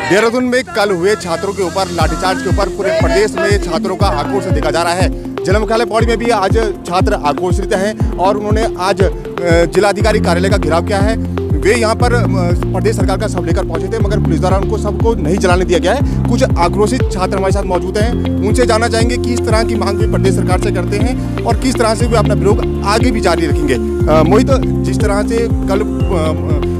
देहरादून में कल हुए छात्रों के ऊपर लाठीचार्ज के ऊपर पूरे प्रदेश में छात्रों का आक्रोश देखा जा रहा है। जिला मुख्यालय पौड़ी में भी आज छात्र आक्रोशित हैं और उन्होंने आज जिलाधिकारी कार्यालय का घेराव किया है। वे यहाँ पर प्रदेश सरकार का शव लेकर पहुंचे थे, मगर पुलिस द्वारा उनको सबको नहीं जलाने दिया गया है। कुछ आक्रोशित छात्र हमारे साथ मौजूद हैं, उनसे जानना चाहेंगे कि इस तरह की मांग भी प्रदेश सरकार से करते हैं और किस तरह से वे अपना विरोध आगे भी जारी रखेंगे। मोहित, जिस तरह से कल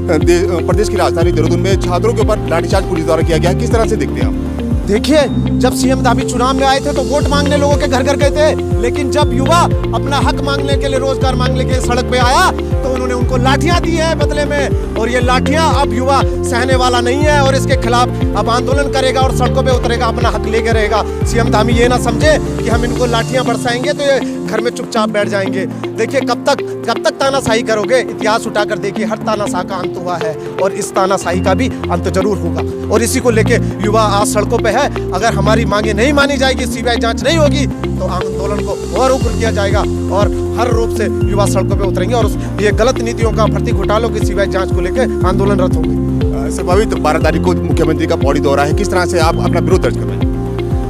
प्रदेश की राजधानी देहरादून में छात्रों के ऊपर लाठीचार्ज पुलिस द्वारा किया गया, किस तरह से देखते हैं आप? देखिए, जब सीएम धामी चुनाव में आए थे तो वोट मांगने लोगों के घर घर गए थे, लेकिन जब युवा अपना हक मांगने के लिए, रोजगार मांगने के लिए सड़क पे आया तो उन्होंने उनको लाठियां दी है बदले में। और ये लाठियां अब युवा सहने वाला नहीं है और इसके खिलाफ अब आंदोलन करेगा और सड़कों पे उतरेगा, अपना हक लेके रहेगा। सीएम धामी ये ना समझे कि हम इनको लाठियां बरसाएंगे तो ये घर में चुपचाप बैठ जाएंगे। देखिए, कब तक तानाशाही करोगे? इतिहास उठाकर देखिए, हर तानाशाह का अंत हुआ है और इस तानाशाही का भी अंत जरूर होगा। और इसी को लेके युवा आज सड़कों पे है। अगर हमारी मांगे नहीं मानी जाएगी, सीबीआई जांच नहीं होगी तो आंदोलन को और उग्र किया जाएगा और हर रूप से युवा सड़कों पे उतरेंगे और ये गलत नीतियों का, भर्ती घोटालों की सीबीआई जांच को लेकर आंदोलनरत होंगे। संभावित 12 तारीख को मुख्यमंत्री का पौड़ी दौरा है, किस तरह से आप अपना विरोध दर्ज कर रहे हैं?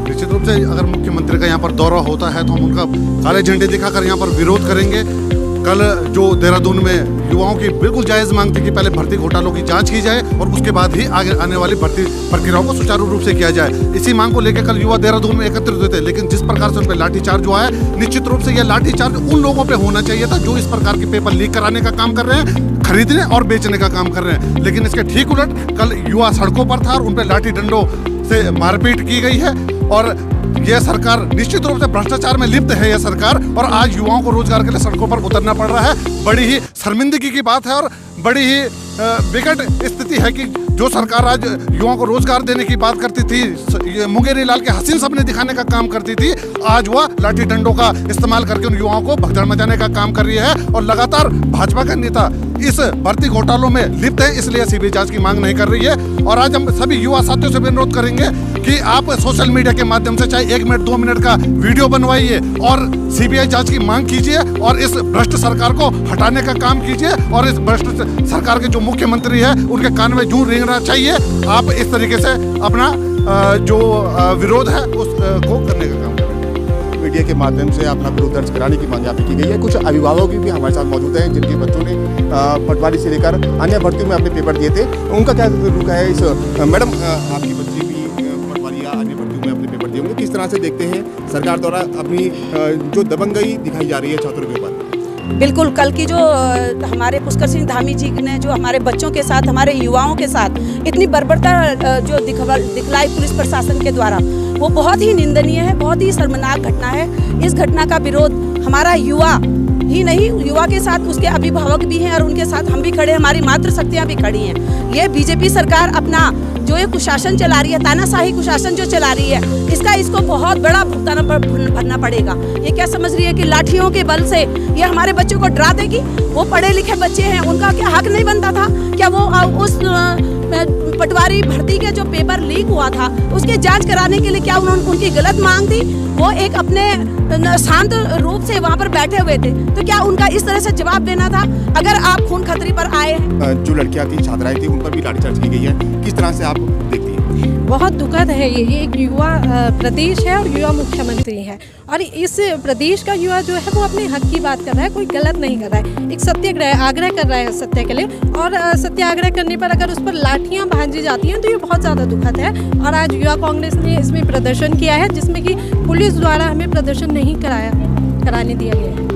निश्चित रूप से अगर मुख्यमंत्री का यहाँ पर दौरा होता है तो हम उनका काले झंडे दिखाकर यहाँ पर विरोध करेंगे। कल जो देहरादून में युवाओं की बिल्कुल जायज़ मांग थी कि पहले भर्ती घोटालों की जांच की जाए और उसके बाद ही आगे आने वाली भर्ती प्रक्रियाओं को सुचारू रूप से किया जाए, इसी मांग को लेकर कल युवा देहरादून में एकत्रित हुए थे। लेकिन जिस प्रकार से उन पर लाठीचार्ज हुआ है, निश्चित रूप से यह लाठीचार्ज उन लोगों पर होना चाहिए था जो इस प्रकार के पेपर लीक कराने का काम कर रहे हैं, खरीदने और बेचने का काम कर रहे हैं। लेकिन इसके ठीक उलट कल युवा सड़कों पर था और उन पर लाठी डंडों से मारपीट की गई है। और यह सरकार निश्चित रूप से भ्रष्टाचार में लिप्त है यह सरकार, और आज युवाओं को रोजगार के लिए सड़कों पर उतरना पड़ रहा है। बड़ी ही शर्मिंदगी की बात है और बड़ी ही विकट स्थिति है कि जो सरकार आज युवाओं को रोजगार देने की बात करती थी, मुंगेरी लाल के हसीन सपने दिखाने का काम करती थी, आज वह लाठी डंडों का इस्तेमाल करके उन युवाओं को भगदड़ मचाने का काम कर रही है। और लगातार भाजपा का नेता इस भर्ती घोटालों में लिप्त है, इसलिए सीबीआई जांच की मांग नहीं कर रही है। और आज हम सभी युवा साथियों से अनुरोध करेंगे कि आप सोशल मीडिया के माध्यम से चाहे 1 मिनट 2 मिनट का वीडियो बनवाइए और सीबीआई जांच की मांग कीजिए और इस भ्रष्ट सरकार को हटाने का काम कीजिए। और इस भ्रष्ट सरकार के जो मुख्यमंत्री है उनके कान में जूं रेंगना चाहिए। आप इस तरीके से अपना जो विरोध है उसको करने का काम करें। मीडिया के माध्यम से अपना विरोध दर्ज कराने की मांग यहाँ पे की गई है। कुछ अभिभावक भी हमारे साथ मौजूद हैं जिनके बच्चों ने पटवारी से लेकर अन्य भर्तियों में अपने पेपर दिए थे, उनका क्या रुख है इस? मैडम, आपकी बच्ची भी पटवारी या अन्य भर्तियों में अपने पेपर दिए होंगे, किस तरह से देखते हैं सरकार द्वारा अपनी जो दबंगई दिखाई जा रही है छात्रों के ऊपर? बिल्कुल, कल की जो हमारे पुष्कर सिंह धामी जी ने जो हमारे बच्चों के साथ, हमारे युवाओं के साथ इतनी बर्बरता जो दिखलाई पुलिस प्रशासन के द्वारा, वो बहुत ही निंदनीय है, बहुत ही शर्मनाक घटना है। इस घटना का विरोध हमारा युवा ही नहीं, युवा के साथ उसके अभिभावक भी हैं और उनके साथ हम भी खड़े हैं, हमारी मातृशक्तियाँ भी खड़ी हैं। ये बीजेपी सरकार अपना जो ये कुशासन चला रही है, तानाशाही कुशासन जो चला रही है, इसको बहुत बड़ा भुगतान भरना पड़ेगा। ये क्या समझ रही है कि लाठियों के बल से ये हमारे बच्चों को डरा देगी? वो पढ़े लिखे बच्चे हैं, उनका क्या हक नहीं बनता था? क्या वो उस पटवारी भर्ती के जो पेपर लीक हुआ था उसके जांच कराने के लिए क्या उनकी गलत मांग थी? वो एक अपने शांत रूप से वहाँ पर बैठे हुए थे, तो क्या उनका इस तरह से जवाब देना था? अगर आप खून खतरे पर आए, जो लड़कियां थी, छात्राएं थी, उन पर भी लाठीचार्ज की गई है, किस तरह से आप देखती हैं? बहुत दुखद है। ये एक युवा प्रदेश है और युवा मुख्यमंत्री है और इस प्रदेश का युवा जो है वो अपने हक की बात कर रहा है, कोई गलत नहीं कर रहा है। एक सत्याग्रह आग्रह कर रहा है सत्य के लिए, और सत्याग्रह करने पर अगर उस पर लाठियां भांजी जाती हैं तो ये बहुत ज़्यादा दुखद है। और आज युवा कांग्रेस ने इसमें प्रदर्शन किया है जिसमें कि पुलिस द्वारा हमें प्रदर्शन नहीं कराने दिया गया है।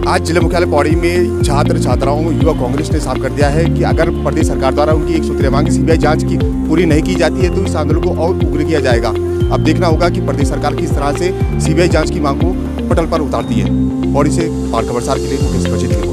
आज जिला मुख्यालय पौड़ी में छात्र छात्राओं युवा कांग्रेस ने साफ कर दिया है कि अगर प्रदेश सरकार द्वारा उनकी एक सूत्रीय मांग सीबीआई जांच की पूरी नहीं की जाती है तो इस आंदोलन को और उग्र किया जाएगा। अब देखना होगा कि प्रदेश सरकार किस तरह से सीबीआई जांच की मांग को पटल पर उतारती है। पौड़ी से और खबरसार के लिए मुकेश बचित।